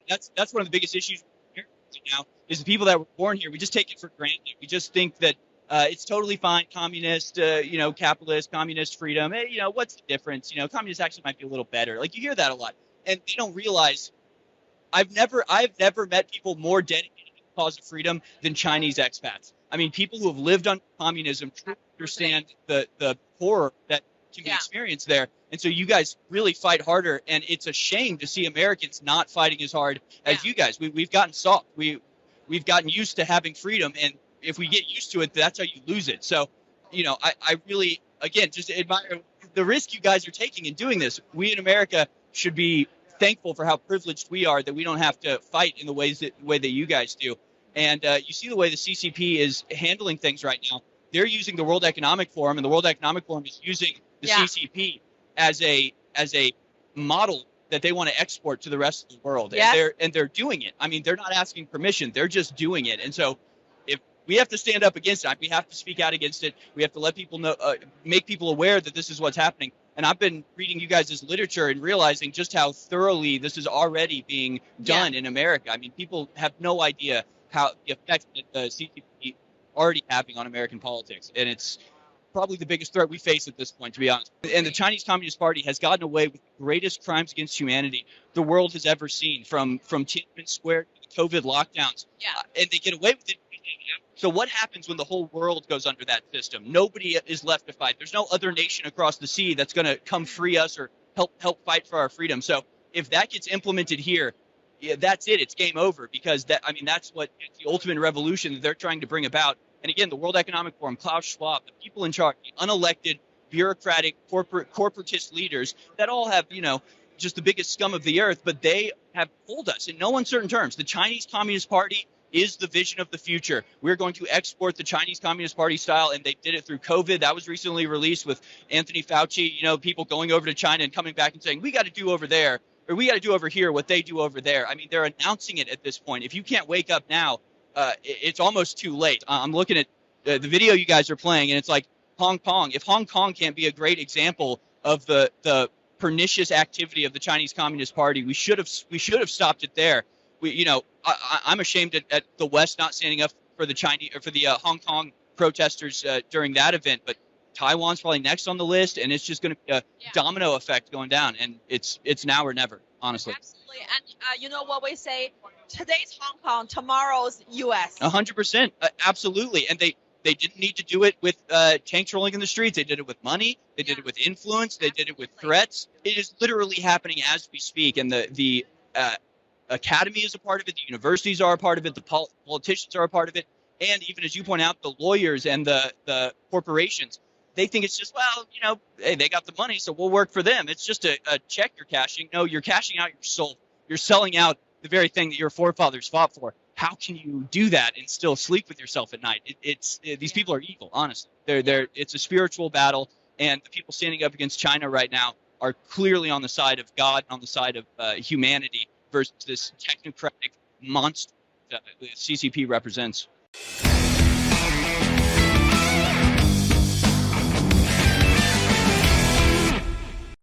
that's one of the biggest issues here right now is the people that were born here. We just take it for granted. We just think that it's totally fine, communist, capitalist, communist freedom. Hey, what's the difference? Communists actually might be a little better. Like you hear that a lot, and they don't realize. I've never met people more dedicated to the cause of freedom than Chinese expats. I mean, people who have lived under communism truly understand the horror that can be experienced there. And so you guys really fight harder, and it's a shame to see Americans not fighting as hard as you guys. We've gotten soft. We've gotten used to having freedom, and if we get used to it, that's how you lose it. So, I really, again, just admire the risk you guys are taking in doing this. We in America should be thankful for how privileged we are that we don't have to fight in the way that you guys do. And you see the way the CCP is handling things right now. They're using the World Economic Forum, and the World Economic Forum is using the CCP as a model that they want to export to the rest of the world. Yes. And they're doing it. I mean, they're not asking permission. They're just doing it. And so if we have to stand up against it, we have to speak out against it. We have to let people know, make people aware that this is what's happening. And I've been reading you guys' literature and realizing just how thoroughly this is already being done in America. I mean, people have no idea how the effect that the CCP already having on American politics. And it's probably the biggest threat we face at this point, to be honest. And the Chinese Communist Party has gotten away with the greatest crimes against humanity the world has ever seen, from Tiananmen Square to COVID lockdowns. And they get away with it. So what happens when the whole world goes under that system? Nobody is left to fight. There's no other nation across the sea that's going to come free us or help fight for our freedom. So if that gets implemented here, that's it. It's game over, because that's what the ultimate revolution that they're trying to bring about. And again, the World Economic Forum, Klaus Schwab, the people in charge, the unelected, bureaucratic, corporatist leaders that all have, just the biggest scum of the earth, but they have told us in no uncertain terms, the Chinese Communist Party is the vision of the future. We're going to export the Chinese Communist Party style, and they did it through COVID. That was recently released with Anthony Fauci, people going over to China and coming back and saying, we got to do over there, or we got to do over here what they do over there. I mean, they're announcing it at this point. If you can't wake up now, it's almost too late. I'm looking at the video you guys are playing, and it's like Hong Kong. If Hong Kong can't be a great example of the pernicious activity of the Chinese Communist Party, we should have stopped it there. I'm ashamed at the West not standing up for the Chinese or for the Hong Kong protesters during that event. But Taiwan's probably next on the list, and it's just going to be a domino effect going down. And it's now or never, honestly. Absolutely. And you know what we say? Today's Hong Kong, tomorrow's U.S. 100%. Absolutely. And they didn't need to do it with tanks rolling in the streets. They did it with money. They did it with influence. They did it with threats. It is literally happening as we speak. And the academy is a part of it. The universities are a part of it. The politicians are a part of it. And even as you point out, the lawyers and the corporations, they think it's just, hey, they got the money, so we'll work for them. It's just a check you're cashing. No, you're cashing out your soul. You're selling out the very thing that your forefathers fought for. How can you do that and still sleep with yourself at night? These people are evil, honestly. It's a spiritual battle, and the people standing up against China right now are clearly on the side of God, on the side of humanity, versus this technocratic monster that the CCP represents.